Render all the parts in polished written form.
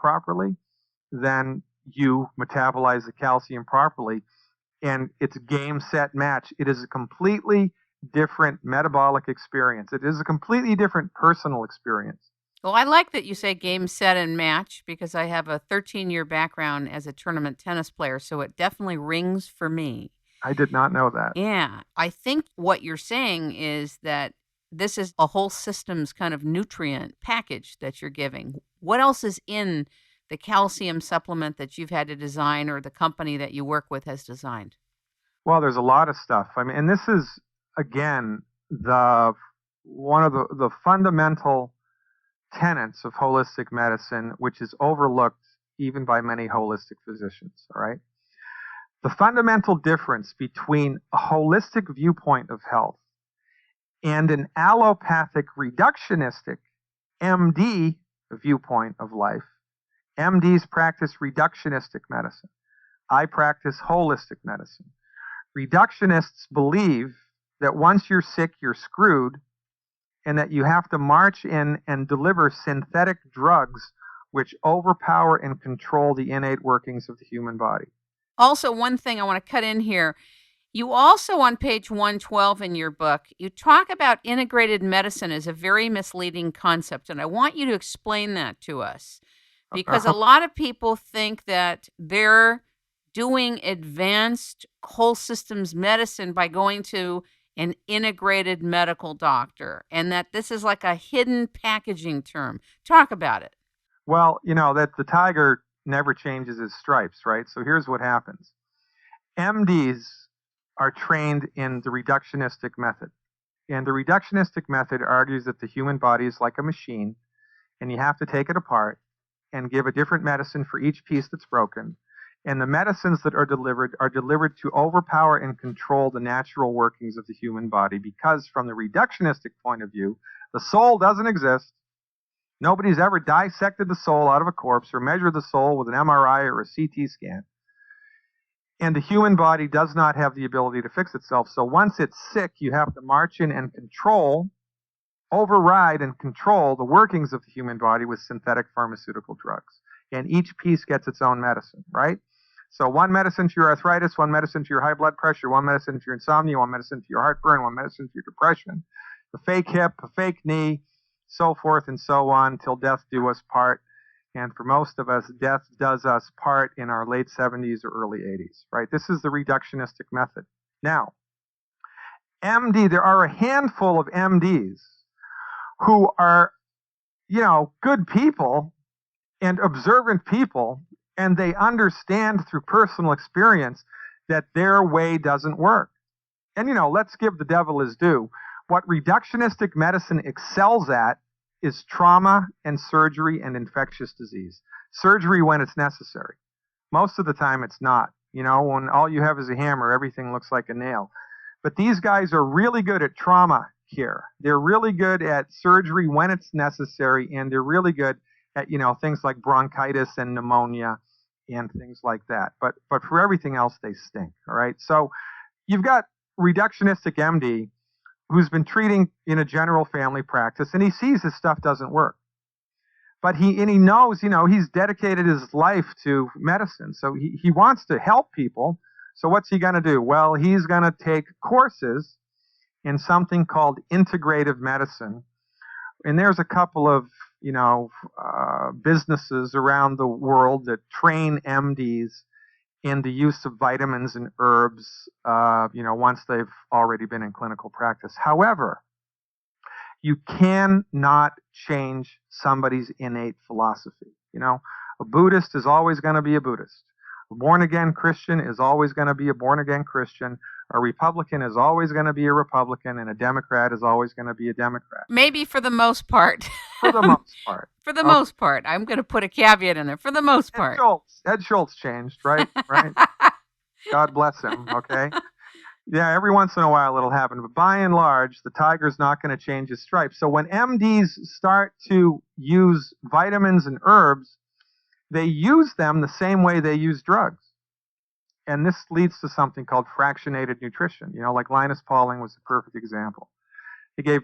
properly, then you metabolize the calcium properly, and it's game, set, match. It is a completely different metabolic experience. It is a completely different personal experience. Well, I like that you say game, set, and match, because I have a 13-year background as a tournament tennis player, so it definitely rings for me. I did not know that. Yeah. I think what you're saying is that this is a whole systems kind of nutrient package that you're giving. What else is in the calcium supplement that you've had to design, or the company that you work with has designed? Well, there's a lot of stuff. I mean, and this is, again, one of the fundamental tenets of holistic medicine, which is overlooked even by many holistic physicians, all right? The fundamental difference between a holistic viewpoint of health and an allopathic reductionistic M.D. viewpoint of life. M.D.s practice reductionistic medicine. I practice holistic medicine. Reductionists believe that once you're sick, you're screwed, and that you have to march in and deliver synthetic drugs which overpower and control the innate workings of the human body. Also, one thing I want to cut in here, you also, on page 112 in your book, you talk about integrated medicine as a very misleading concept, and I want you to explain that to us, because a lot of people think that they're doing advanced whole systems medicine by going to an integrated medical doctor, and that this is like a hidden packaging term. Talk about it. Well, that the tiger never changes his stripes, right? So here's what happens. M.D.s are trained in the reductionistic method. And the reductionistic method argues that the human body is like a machine, and you have to take it apart and give a different medicine for each piece that's broken. And the medicines that are delivered to overpower and control the natural workings of the human body, because from the reductionistic point of view, the soul doesn't exist. Nobody's ever dissected the soul out of a corpse or measured the soul with an MRI or a CT scan. And the human body does not have the ability to fix itself. So once it's sick, you have to march in and override and control the workings of the human body with synthetic pharmaceutical drugs. And each piece gets its own medicine, right? So one medicine to your arthritis, one medicine to your high blood pressure, one medicine to your insomnia, one medicine to your heartburn, one medicine to your depression, the fake hip, the fake knee, so forth and so on, till death do us part. And for most of us, death does us part in our late 70s or early 80s, right? This is the reductionistic method. Now, there are a handful of M.D.s who are, good people and observant people, and they understand through personal experience that their way doesn't work. And, let's give the devil his due. What reductionistic medicine excels at is trauma and surgery and infectious disease. Surgery when it's necessary. Most of the time it's not. When all you have is a hammer, everything looks like a nail. But these guys are really good at trauma here. They're really good at surgery when it's necessary, and they're really good at, things like bronchitis and pneumonia and things like that. But for everything else, they stink, all right? So you've got reductionistic M.D. who's been treating in a general family practice, and he sees his stuff doesn't work. But he knows, he's dedicated his life to medicine. So he wants to help people. So what's he going to do? Well, he's going to take courses in something called integrative medicine. And there's a couple of, businesses around the world that train M.D.s in the use of vitamins and herbs, once they've already been in clinical practice. However, you cannot change somebody's innate philosophy. A Buddhist is always going to be a Buddhist. A born-again Christian is always going to be a born-again Christian. A Republican is always going to be a Republican, and a Democrat is always going to be a Democrat. Maybe for the most part. For the most part. For the most part. I'm going to put a caveat in there. For the most part. Ed Schultz changed, right? Right. God bless him, okay? Yeah, every once in a while it'll happen. But by and large, the tiger's not going to change his stripes. So when M.D.s start to use vitamins and herbs, they use them the same way they use drugs. And this leads to something called fractionated nutrition. Like Linus Pauling was a perfect example. He gave,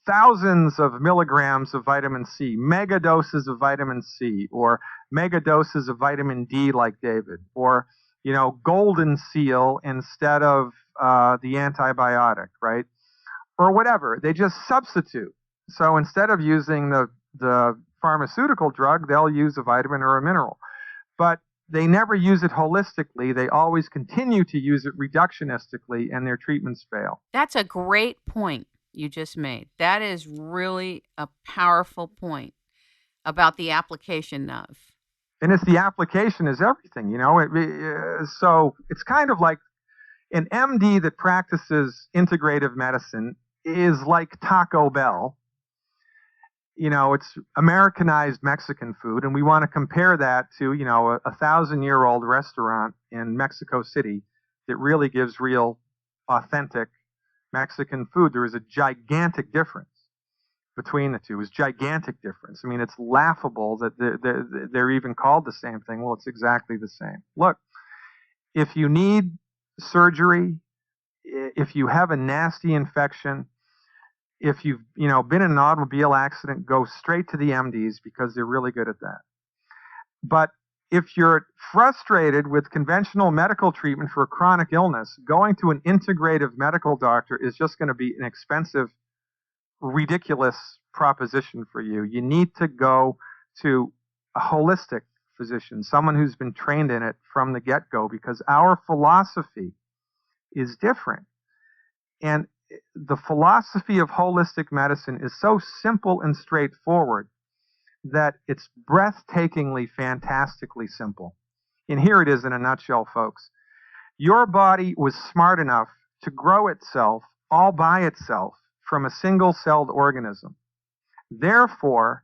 thousands of milligrams of vitamin C, mega doses of vitamin C, or mega doses of vitamin D like David, or, golden seal instead of the antibiotic, right? Or whatever. They just substitute. So instead of using the pharmaceutical drug, they'll use a vitamin or a mineral. But they never use it holistically. They always continue to use it reductionistically, and their treatments fail. That's a great point you just made. That is really a powerful point about the application of. And it's the application is everything, so it's kind of like an MD that practices integrative medicine is like Taco Bell. It's Americanized Mexican food, and we want to compare that to, a 1,000-year-old restaurant in Mexico City that really gives real, authentic Mexican food. There is a gigantic difference between the two. It's gigantic difference. I mean, it's laughable that they're even called the same thing. Well, it's exactly the same. Look, if you need surgery, if you have a nasty infection, if you've been in an automobile accident, go straight to the M.D.s because they're really good at that. But if you're frustrated with conventional medical treatment for a chronic illness, going to an integrative medical doctor is just going to be an expensive, ridiculous proposition for you. You need to go to a holistic physician, someone who's been trained in it from the get-go, because our philosophy is different. And the philosophy of holistic medicine is so simple and straightforward that it's breathtakingly, fantastically simple. And here it is in a nutshell, folks. Your body was smart enough to grow itself all by itself from a single-celled organism. Therefore,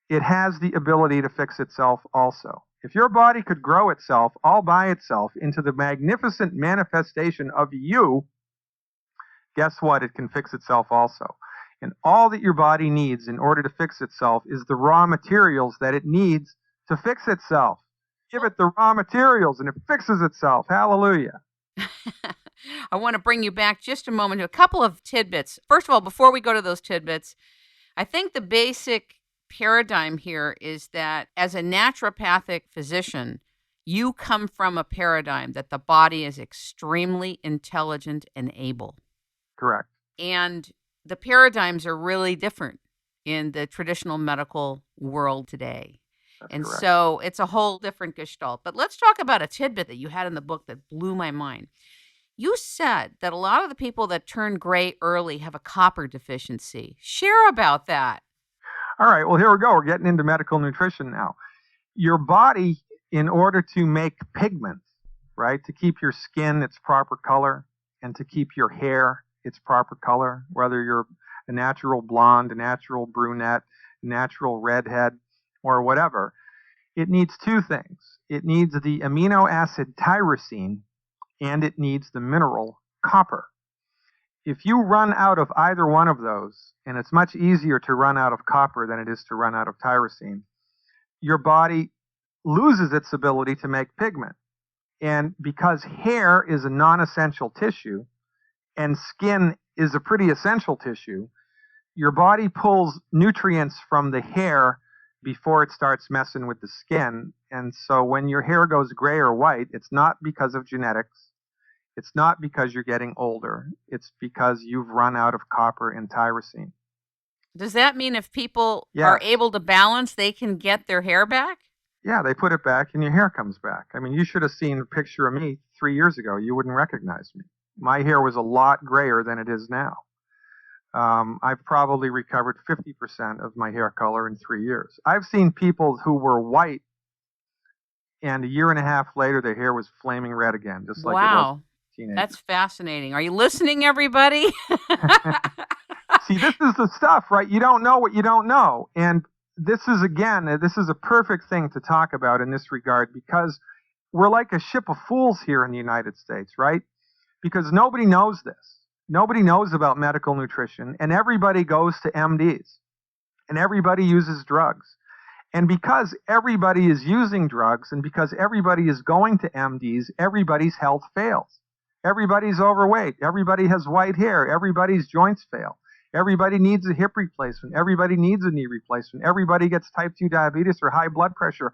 it has the ability to fix itself also. If your body could grow itself all by itself into the magnificent manifestation of you, guess what? It can fix itself also. And all that your body needs in order to fix itself is the raw materials that it needs to fix itself. Give it the raw materials and it fixes itself. Hallelujah. I want to bring you back just a moment to a couple of tidbits. First of all, before we go to those tidbits, I think the basic paradigm here is that as a naturopathic physician, you come from a paradigm that the body is extremely intelligent and able. Correct. And the paradigms are really different in the traditional medical world today. That's and correct. So it's a whole different gestalt. But let's talk about a tidbit that you had in the book that blew my mind. You said that a lot of the people that turn gray early have a copper deficiency. Share about that. All right, well, here we go. We're getting into medical nutrition now. Your body, in order to make pigment, right, to keep your skin its proper color and to keep your hair its proper color, whether you're a natural blonde, a natural brunette, a natural redhead, or whatever, it needs two things. It needs the amino acid tyrosine, and it needs the mineral copper. If you run out of either one of those, and it's much easier to run out of copper than it is to run out of tyrosine, your body loses its ability to make pigment. And because hair is a non-essential tissue, and skin is a pretty essential tissue, your body pulls nutrients from the hair before it starts messing with the skin. And so when your hair goes gray or white, it's not because of genetics. It's not because you're getting older. It's because you've run out of copper and tyrosine. Does that mean if people are able to balance, they can get their hair back? Yeah, they put it back and your hair comes back. I mean, you should have seen a picture of me 3 years ago. You wouldn't recognize me. My hair was a lot grayer than it is now. I've probably recovered 50% of my hair color in 3 years. I've seen people who were white, and a year and a half later, their hair was flaming red again, just like it was teenagers. That's fascinating. Are you listening, everybody? See, this is the stuff, right? You don't know what you don't know. And this is a perfect thing to talk about in this regard, because we're like a ship of fools here in the United States, right? Because nobody knows this. Nobody knows about medical nutrition, and everybody goes to M.D.s, and everybody uses drugs. And because everybody is using drugs, and because everybody is going to M.D.s, everybody's health fails. Everybody's overweight. Everybody has white hair. Everybody's joints fail. Everybody needs a hip replacement. Everybody needs a knee replacement. Everybody gets type 2 diabetes or high blood pressure